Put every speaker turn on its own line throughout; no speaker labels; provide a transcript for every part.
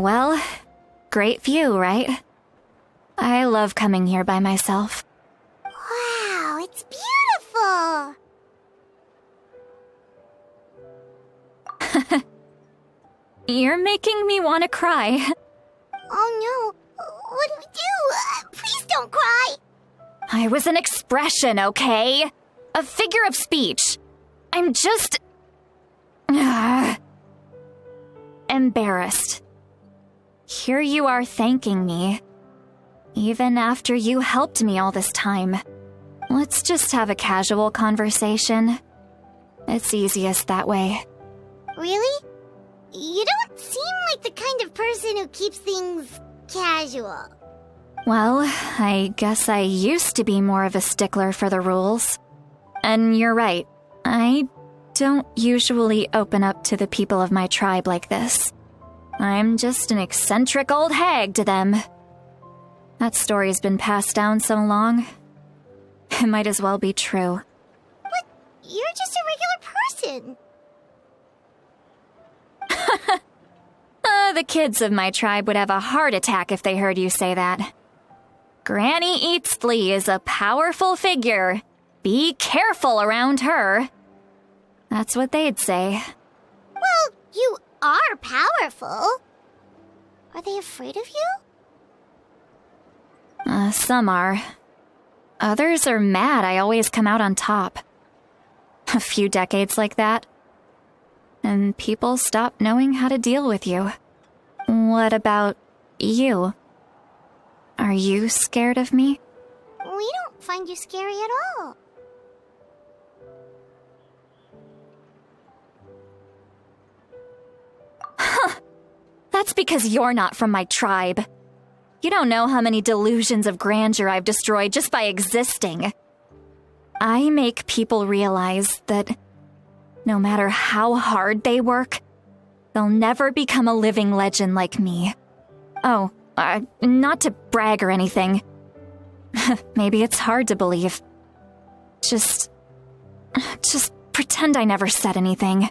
Well, great view, right? I love coming here by myself.
Wow, it's beautiful!
You're making me want to cry.
Oh no, what do we do? Please don't cry!
I was an expression, okay? A figure of speech. I'm just... embarrassed. Here you are thanking me. Even after you helped me all this time. Let's just have a casual conversation. It's easiest that way.
Really? You don't seem like the kind of person who keeps things casual.
Well, I guess I used to be more of a stickler for the rules. And you're right, I don't usually open up to the people of my tribe like this. I'm just an eccentric old hag to them. That story's been passed down so long. It might as well be true.
But you're just a regular person.
The kids of my tribe would have a heart attack if they heard you say that. Granny Eatsley is a powerful figure. Be careful around her. That's what they'd say.
Well, you are powerful. Are they afraid of you?
Some are. Others are mad I always come out on top. A few decades like that. And people stop knowing how to deal with you. What about you? Are you scared of me?
We don't find you scary at all.
Huh. That's because you're not from my tribe. You don't know how many delusions of grandeur I've destroyed just by existing. I make people realize that no matter how hard they work, they'll never become a living legend like me. Oh, not to brag or anything. Maybe it's hard to believe. Just pretend I never said anything.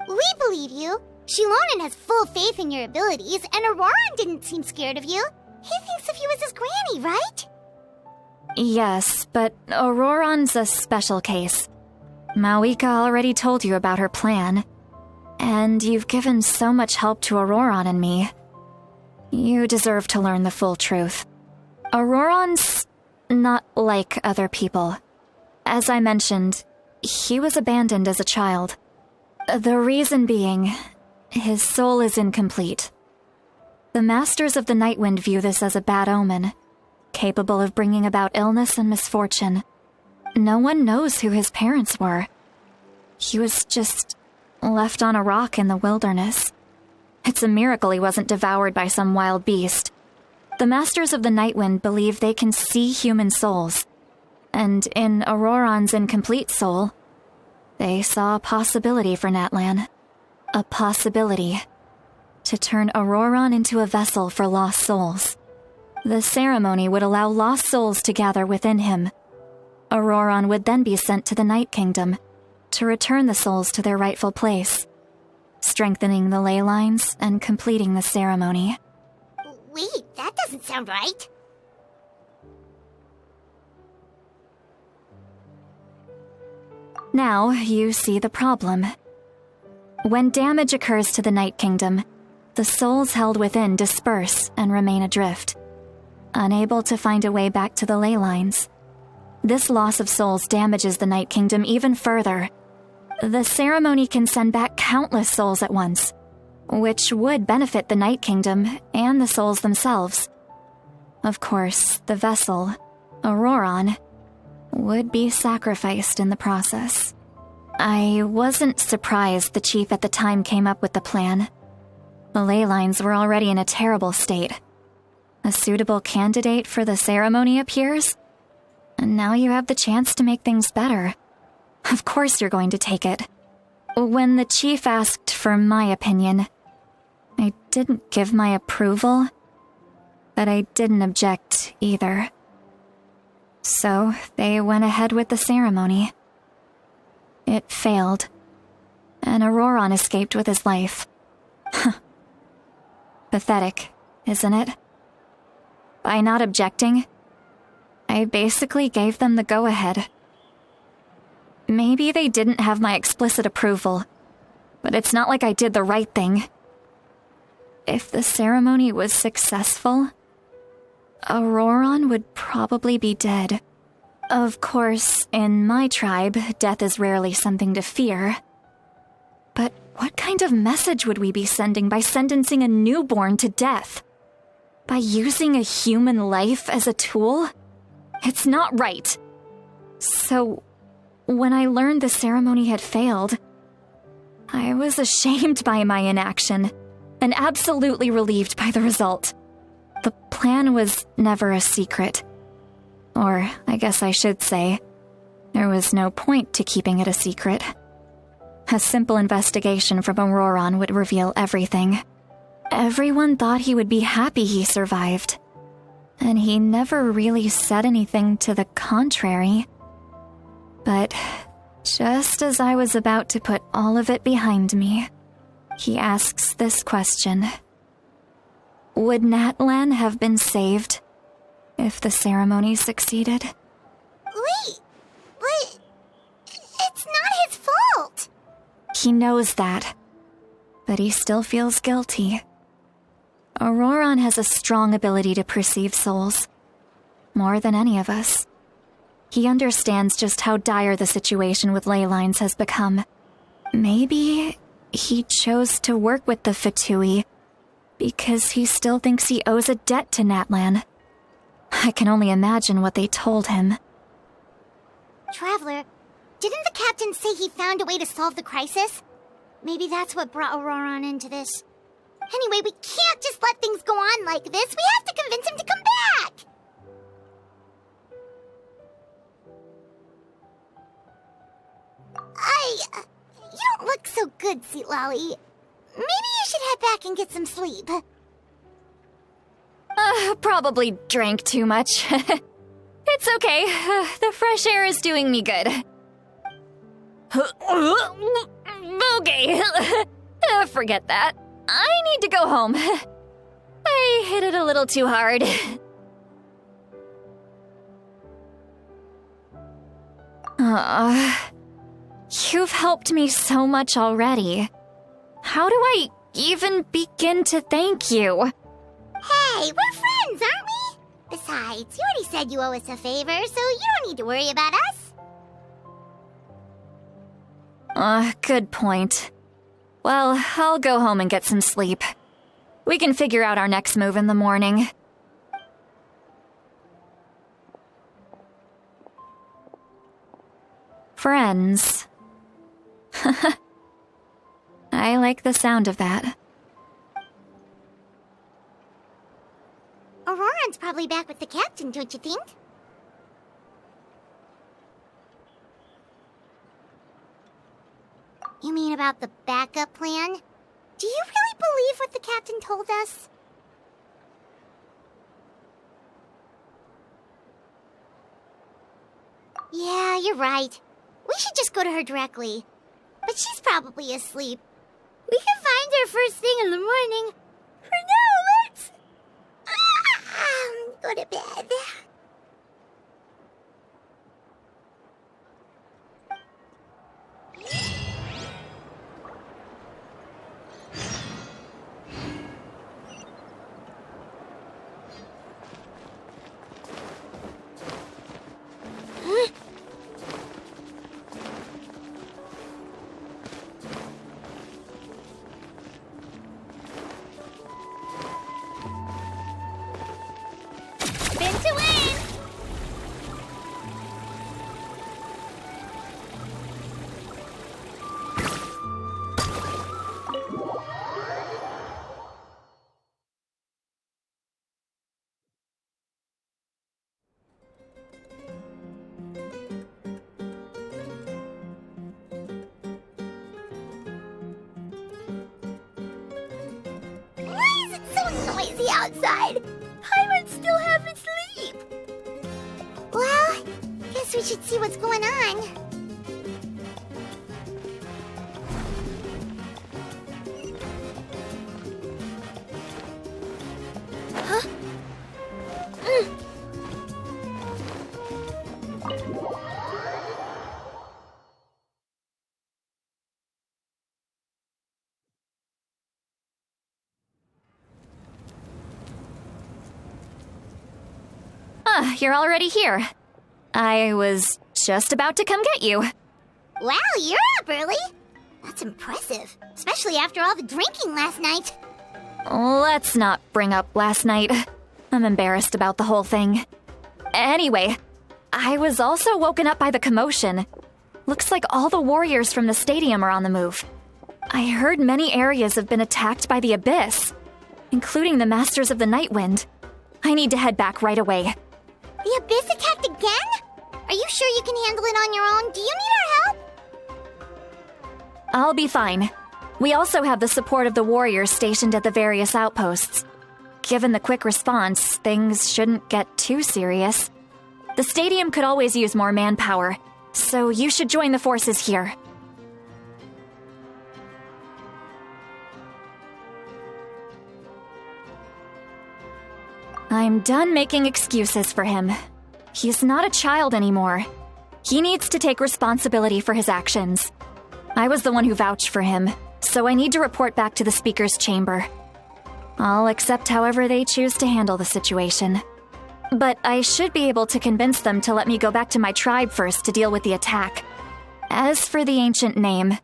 We believe you. Shilonen has full faith in your abilities, and Auroran didn't seem scared of you. He thinks of you as his granny, right?
Yes, but Auroran's a special case. Mavuika already told you about her plan. And you've given so much help to Auroran and me. You deserve to learn the full truth. Auroran's not like other people. As I mentioned, he was abandoned as a child. The reason being, his soul is incomplete. The Masters of the Nightwind view this as a bad omen, capable of bringing about illness and misfortune. No one knows who his parents were. He was just left on a rock in the wilderness. It's a miracle he wasn't devoured by some wild beast. The Masters of the Nightwind believe they can see human souls. And in Auroran's incomplete soul, they saw a possibility for Natlan. A possibility to turn Auroran into a vessel for lost souls. The ceremony would allow lost souls to gather within him. Auroran would then be sent to the Night Kingdom to return the souls to their rightful place, strengthening the ley lines and completing the ceremony.
Wait, that doesn't sound right.
Now you see the problem. When damage occurs to the Night Kingdom, the souls held within disperse and remain adrift, unable to find a way back to the ley lines. This loss of souls damages the Night Kingdom even further. The ceremony can send back countless souls at once, which would benefit the Night Kingdom and the souls themselves. Of course, the vessel, Auroran, would be sacrificed in the process. I wasn't surprised the chief at the time came up with the plan. The ley lines were already in a terrible state. A suitable candidate for the ceremony appears, and now you have the chance to make things better. Of course you're going to take it. When the chief asked for my opinion, I didn't give my approval, but I didn't object either. So they went ahead with the ceremony. It failed, and Auroran escaped with his life. Pathetic, isn't it? By not objecting, I basically gave them the go-ahead. Maybe they didn't have my explicit approval, but it's not like I did the right thing. If the ceremony was successful, Auroron would probably be dead. Of course, in my tribe, death is rarely something to fear. But what kind of message would we be sending by sentencing a newborn to death? By using a human life as a tool? It's not right. So, when I learned the ceremony had failed, I was ashamed by my inaction, and absolutely relieved by the result. The plan was never a secret. Or, I guess I should say, there was no point to keeping it a secret. A simple investigation from Auroron would reveal everything. Everyone thought he would be happy he survived. And he never really said anything to the contrary. But just as I was about to put all of it behind me, he asks this question. Would Natlan have been saved if the ceremony succeeded?
Wait, but it's not his fault.
He knows that, but he still feels guilty. Auroron has a strong ability to perceive souls, more than any of us. He understands just how dire the situation with ley lines has become. Maybe he chose to work with the Fatui because he still thinks he owes a debt to Natlan. I can only imagine what they told him.
Traveler, didn't the captain say he found a way to solve the crisis? Maybe that's what brought Auroron into this. Anyway, we can't just let things go on like this. We have to convince him to come back! You don't look so good, Sweet Lolly. Maybe you should head back and get some sleep.
Probably drank too much. It's okay. The fresh air is doing me good. Okay. Forget that. I need to go home. I hit it a little too hard. You've helped me so much already. How do I even begin to thank you?
Hey, we're friends, aren't we? Besides, you already said you owe us a favor, so you don't need to worry about us.
Good point. Well, I'll go home and get some sleep. We can figure out our next move in the morning. Friends. I like the sound of that.
Auroron's probably back with the captain, don't you think? You mean about the backup plan? Do you really believe what the captain told us? Yeah, you're right. We should just go to her directly. But she's probably asleep. We can find her first thing in the morning. For now, let's... go to bed. Noisy outside. Pirates still haven't sleep. Well, guess we should see what's going on.
you're already here. I was just about to come get you.
Wow, you're up early. That's impressive, especially after all the drinking last night.
Let's not bring up last night. I'm embarrassed about the whole thing. Anyway, I was also woken up by the commotion. Looks like all the warriors from the stadium are on the move. I heard many areas have been attacked by the Abyss, including the Masters of the Nightwind. I need to head back right away.
The Abyss attacked again? Are you sure you can handle it on your own? Do you need our help?
I'll be fine. We also have the support of the warriors stationed at the various outposts. Given the quick response, things shouldn't get too serious. The stadium could always use more manpower, so you should join the forces here. I'm done making excuses for him. He's not a child anymore. He needs to take responsibility for his actions. I was the one who vouched for him, so I need to report back to the Speaker's chamber. I'll accept however they choose to handle the situation. But I should be able to convince them to let me go back to my tribe first to deal with the attack. As for the ancient name,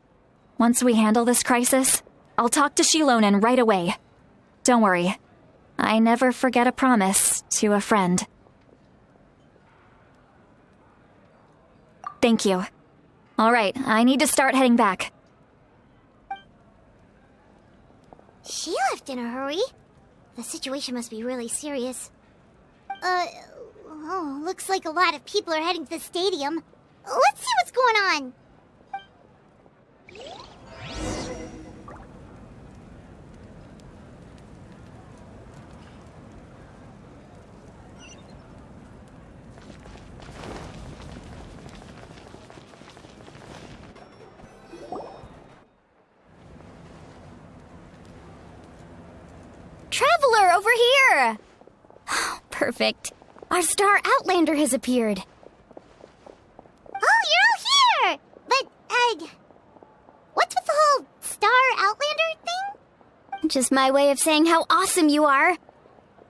once we handle this crisis, I'll talk to Shilonen right away. Don't worry. I never forget a promise to a friend. Thank you. All right, I need to start heading back.
She left in a hurry. The situation must be really serious. Looks like a lot of people are heading to the stadium. Let's see what's going on.
Traveler, over here! Perfect. Our star Outlander has appeared.
Oh, you're all here! But, what's with the whole star Outlander thing?
Just my way of saying how awesome you are.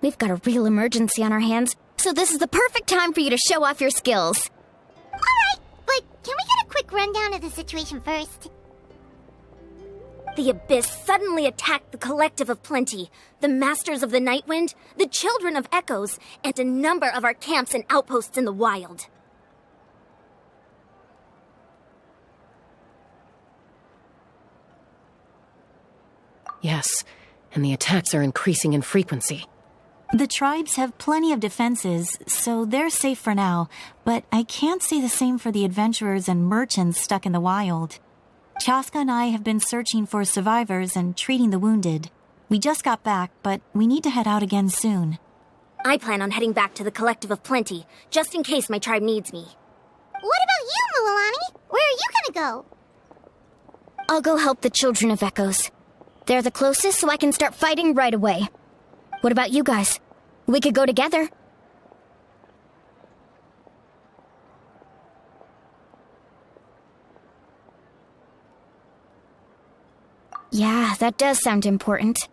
We've got a real emergency on our hands, so this is the perfect time for you to show off your skills.
Alright, but can we get a quick rundown of the situation first?
The Abyss suddenly attacked the Collective of Plenty, the Masters of the Nightwind, the Children of Echoes, and a number of our camps and outposts in the wild.
Yes, and the attacks are increasing in frequency.
The tribes have plenty of defenses, so they're safe for now, but I can't say the same for the adventurers and merchants stuck in the wild. Chasca and I have been searching for survivors and treating the wounded. We just got back, but we need to head out again soon.
I plan on heading back to the Collective of Plenty, just in case my tribe needs me.
What about you, Mualani? Where are you gonna go?
I'll go help the Children of Echoes. They're the closest, so I can start fighting right away. What about you guys? We could go together. Yeah, that does sound important.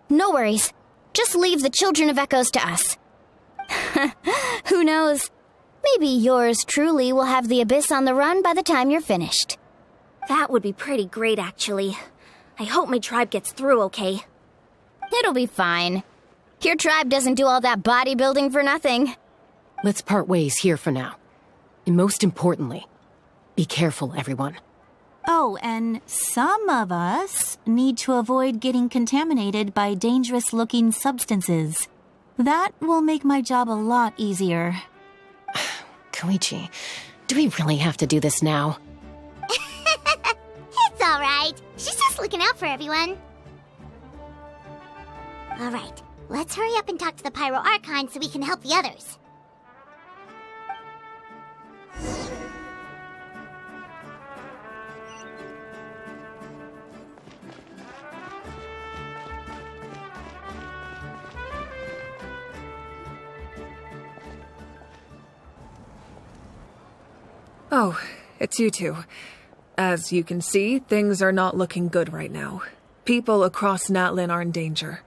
No worries. Just leave the Children of Echoes to us. Who knows? Maybe yours truly will have the Abyss on the run by the time you're finished. That would be pretty great, actually. I hope my tribe gets through okay. It'll be fine. Your tribe doesn't do all that bodybuilding for nothing.
Let's part ways here for now. And most importantly, be careful, everyone.
Oh, and some of us need to avoid getting contaminated by dangerous-looking substances. That will make my job a lot easier.
Koichi, do we really have to do this now?
It's alright. She's just looking out for everyone. Alright, let's hurry up and talk to the Pyro Archon so we can help the others.
Oh, it's you two. As you can see, things are not looking good right now. People across Natlan are in danger.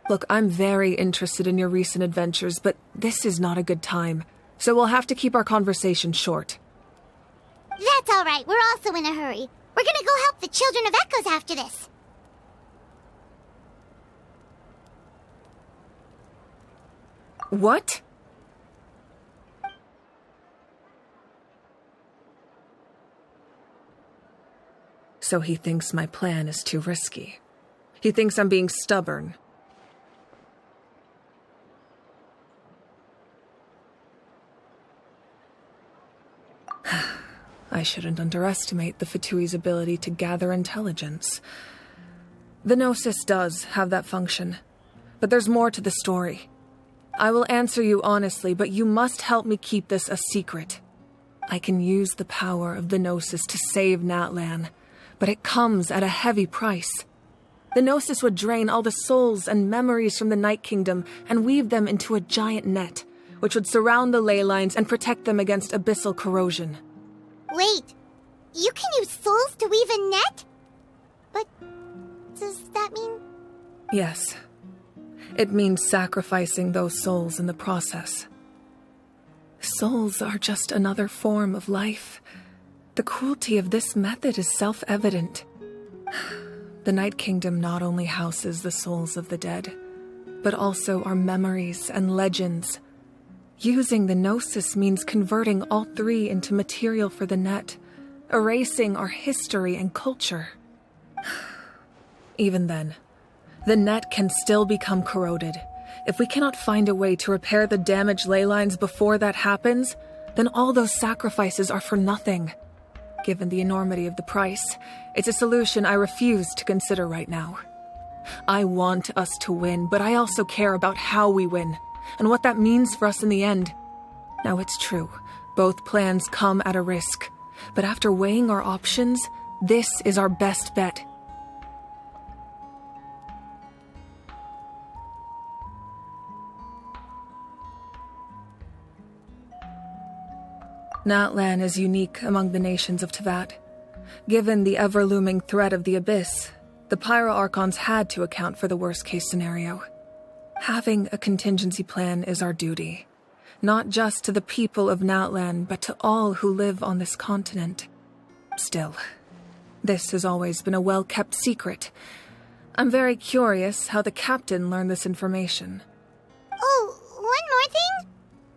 Look, I'm very interested in your recent adventures, but this is not a good time, so we'll have to keep our conversation short.
That's all right. We're also in a hurry. We're gonna go help the Children of Echoes after this.
What? So he thinks my plan is too risky. He thinks I'm being stubborn. I shouldn't underestimate the Fatui's ability to gather intelligence. The Gnosis does have that function, but there's more to the story. I will answer you honestly, but you must help me keep this a secret. I can use the power of the Gnosis to save Natlan, but it comes at a heavy price. The Gnosis would drain all the souls and memories from the Night Kingdom and weave them into a giant net, which would surround the ley lines and protect them against abyssal corrosion.
Wait, you can use souls to weave a net? But does that mean...
Yes. It means sacrificing those souls in the process. Souls are just another form of life. The cruelty of this method is self-evident. The Night Kingdom not only houses the souls of the dead, but also our memories and legends. Using the Gnosis means converting all three into material for the net, erasing our history and culture. Even then, the net can still become corroded. If we cannot find a way to repair the damaged ley lines before that happens, then all those sacrifices are for nothing. Given the enormity of the price, it's a solution I refuse to consider right now. I want us to win, but I also care about how we win, and what that means for us in the end. Now it's true, both plans come at a risk, but after weighing our options, this is our best bet. Natlan is unique among the nations of Teyvat. Given the ever-looming threat of the Abyss, the Pyro Archons had to account for the worst-case scenario. Having a contingency plan is our duty, not just to the people of Natlan, but to all who live on this continent. Still, this has always been a well-kept secret. I'm very curious how the captain learned this information.
Oh, one more thing?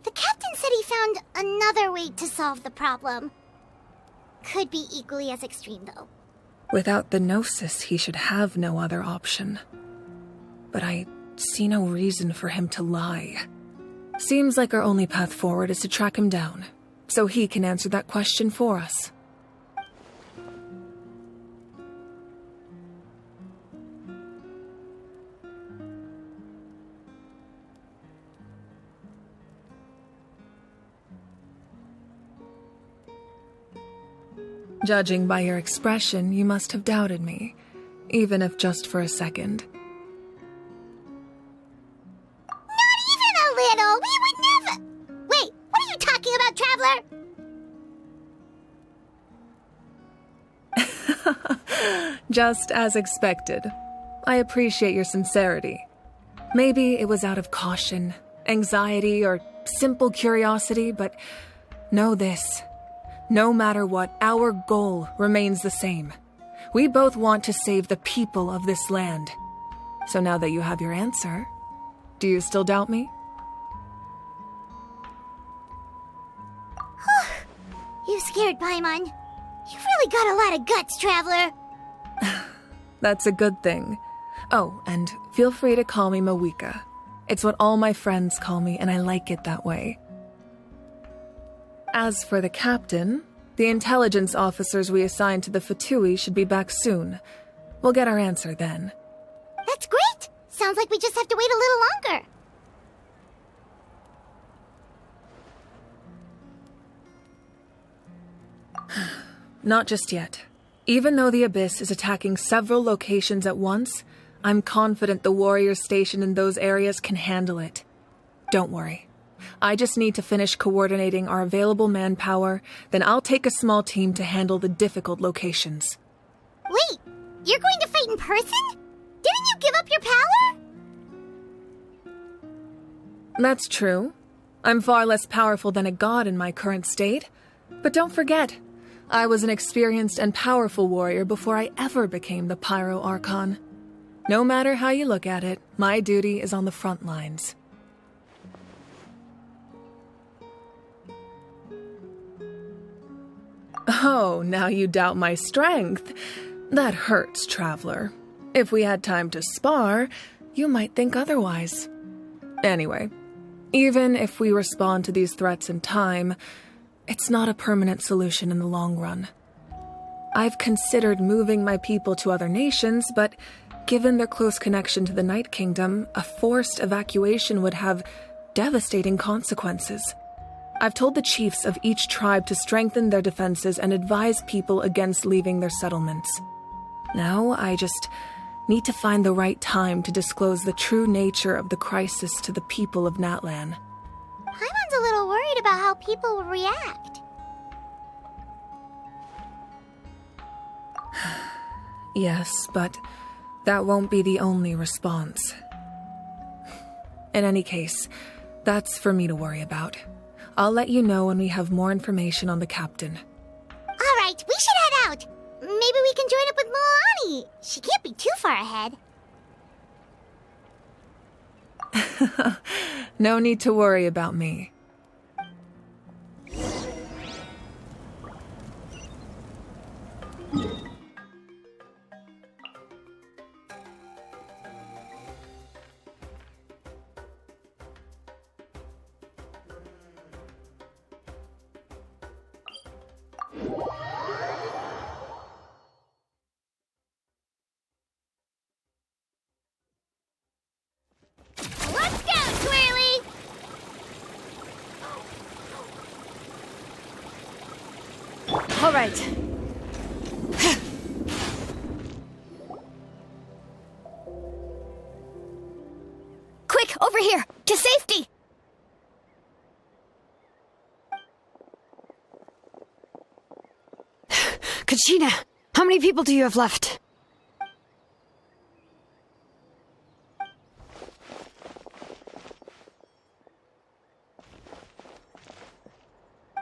The captain said he found another way to solve the problem. Could be equally as extreme, though.
Without the Gnosis, he should have no other option. But I see no reason for him to lie. Seems like our only path forward is to track him down, so he can answer that question for us. Judging by your expression, you must have doubted me, even if just for a second.
Not even a little! We would never... Wait, what are you talking about, Traveler?
Just as expected. I appreciate your sincerity. Maybe it was out of caution, anxiety, or simple curiosity, but know this. No matter what, our goal remains the same. We both want to save the people of this land. So now that you have your answer, do you still doubt me?
You scared Paimon. You've really got a lot of guts, Traveler.
That's a good thing. Oh, and feel free to call me Mavuika. It's what all my friends call me, and I like it that way. As for the captain, the intelligence officers we assigned to the Fatui should be back soon. We'll get our answer then.
That's great! Sounds like we just have to wait a little longer.
Not just yet. Even though the Abyss is attacking several locations at once, I'm confident the warriors stationed in those areas can handle it. Don't worry. I just need to finish coordinating our available manpower, then I'll take a small team to handle the difficult locations.
Wait, you're going to fight in person? Didn't you give up your power?
That's true. I'm far less powerful than a god in my current state. But don't forget, I was an experienced and powerful warrior before I ever became the Pyro Archon. No matter how you look at it, my duty is on the front lines. Oh, now you doubt my strength. That hurts, traveler. If we had time to spar, you might think otherwise. Anyway, even if we respond to these threats in time, it's not a permanent solution in the long run. I've considered moving my people to other nations, but given their close connection to the Night Kingdom, a forced evacuation would have devastating consequences. I've told the chiefs of each tribe to strengthen their defenses and advise people against leaving their settlements. Now I just need to find the right time to disclose the true nature of the crisis to the people of Natlan.
Paimon's a little worried about how people will react.
Yes, but that won't be the only response. In any case, that's for me to worry about. I'll let you know when we have more information on the captain.
All right, we should head out. Maybe we can join up with Mualani. She can't be too far ahead.
No need to worry about me.
Let's go, Twirly!
All right.
Quick, over here! To safety!
Kachina, how many people do you have left?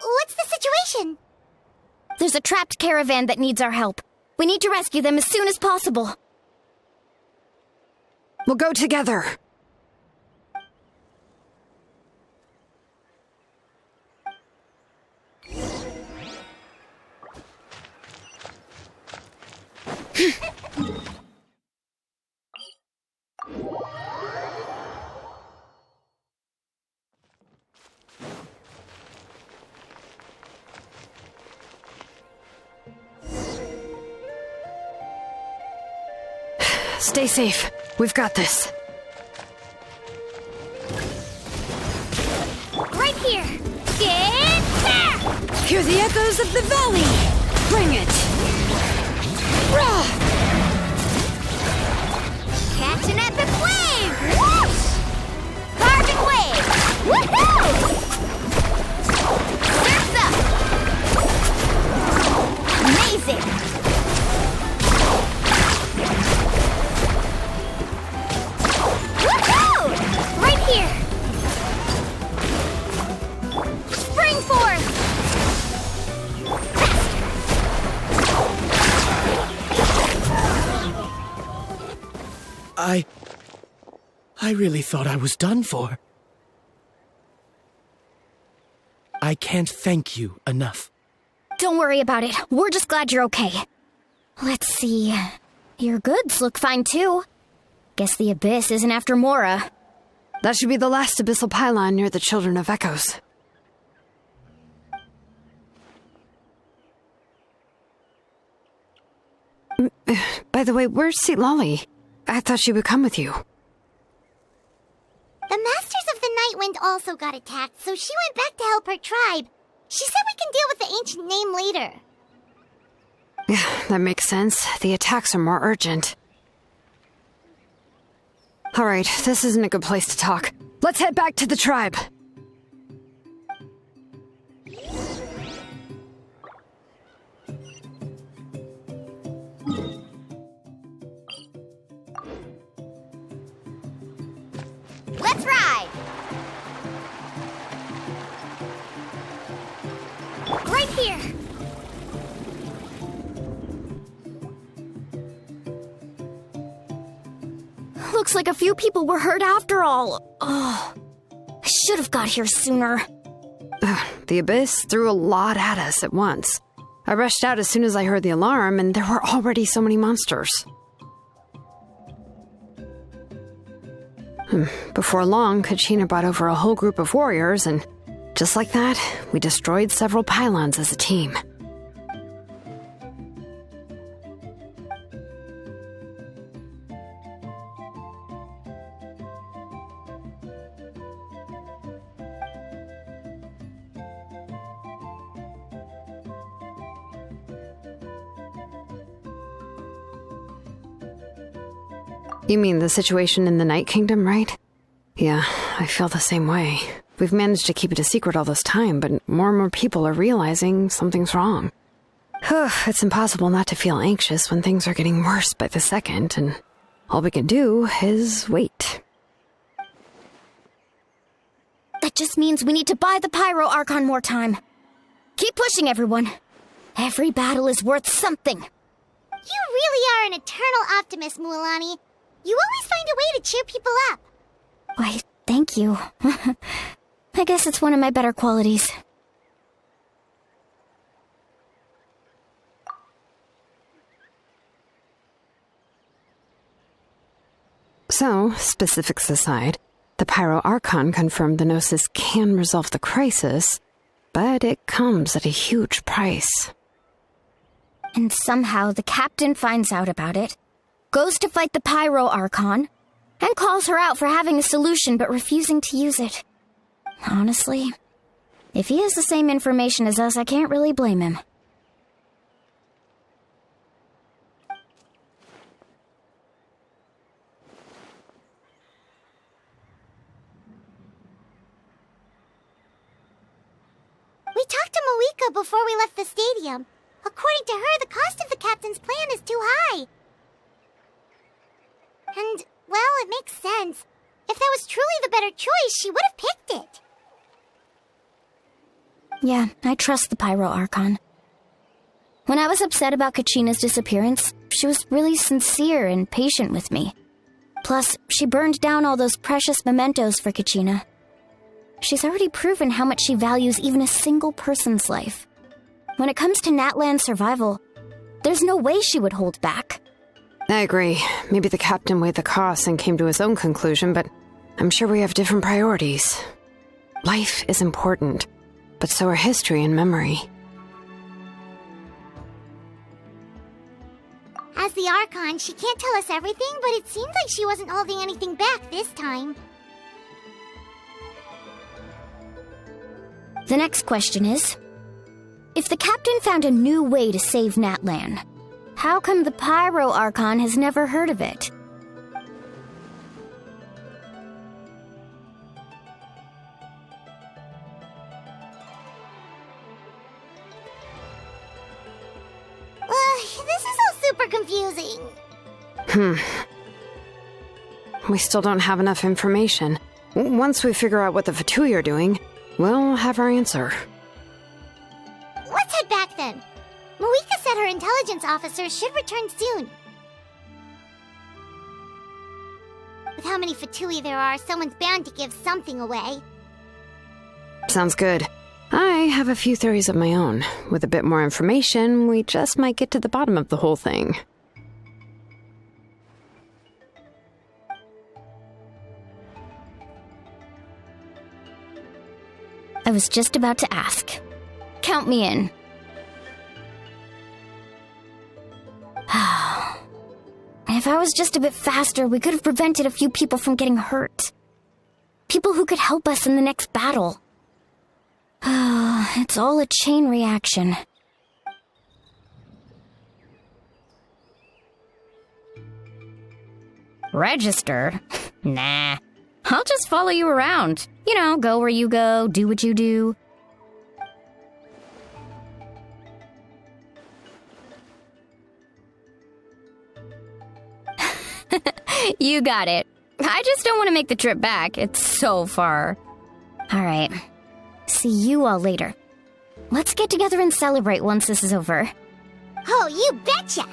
What's the situation?
There's a trapped caravan that needs our help. We need to rescue them as soon as possible.
We'll go together. Stay safe. We've got this.
Right here! Get there!
Hear the echoes of the valley! Bring it! Rah!
Catch an epic wave! Whoosh! Carbon wave! Woohoo! Surf's up! Amazing! Woohoo! Right here! Spring forth!
I really thought I was done for. I can't thank you enough.
Don't worry about it. We're just glad you're okay. Let's see. Your goods look fine, too. Guess the Abyss isn't after Mora.
That should be the last abyssal pylon near the Children of Echoes. By the way, where's Seat Lolly? I thought she would come with you.
The Masters of the Night Wind also got attacked, so she went back to help her tribe. She said we can deal with the ancient name later.
Yeah, that makes sense. The attacks are more urgent. Alright, this isn't a good place to talk. Let's head back to the tribe.
Let's ride!
right here! Looks like a few people were hurt after all. Oh, I should have got here sooner.
The abyss threw a lot at us at once. I rushed out as soon as I heard the alarm, and there were already so many monsters. Before long, Kachina brought over a whole group of warriors, and just like that, we destroyed several pylons as a team. You mean the situation in the Night Kingdom, right? Yeah, I feel the same way. We've managed to keep it a secret all this time, but more and more people are realizing something's wrong. It's impossible not to feel anxious when things are getting worse by the second, and all we can do is wait.
That just means we need to buy the Pyro Archon more time. Keep pushing, everyone. Every battle is worth something.
You really are an eternal optimist, Mualani. You always find a way to cheer people up.
Why, thank you. I guess it's one of my better qualities.
So, specifics aside, the Pyro Archon confirmed the Gnosis can resolve the crisis, but it comes at a huge price.
And somehow the captain finds out about it, goes to fight the Pyro Archon, and calls her out for having a solution but refusing to use it. Honestly, if he has the same information as us, I can't really blame him.
We talked to Mavuika before we left the stadium. According to her, the cost of the captain's plan is too high. And, well, it makes sense. If that was truly the better choice, she would have picked it.
Yeah, I trust the Pyro Archon. When I was upset about Kachina's disappearance, she was really sincere and patient with me. Plus, she burned down all those precious mementos for Kachina. She's already proven how much she values even a single person's life. When it comes to Natlan's survival, there's no way she would hold back.
I agree. Maybe the captain weighed the costs and came to his own conclusion, but I'm sure we have different priorities. Life is important, but so are history and memory.
As the Archon, she can't tell us everything, but it seems like she wasn't holding anything back this time.
The next question is, if the captain found a new way to save Natlan, how come the Pyro Archon has never heard of it?
This is all super confusing.
We still don't have enough information. Once we figure out what the Fatui are doing, we'll have our answer.
Let's head back then. Mavuika said her intelligence officer should return soon. With how many Fatui there are, someone's bound to give something away.
Sounds good. I have a few theories of my own. With a bit more information, we just might get to the bottom of the whole thing.
I was just about to ask. Count me in. If I was just a bit faster, we could have prevented a few people from getting hurt. People who could help us in the next battle. It's all a chain reaction. Register? Nah. I'll just follow you around. You know, go where you go, do what you do. You got it. I just don't want to make the trip back. It's so far. All right. See you all later. Let's get together and celebrate once this is over.
Oh, you betcha!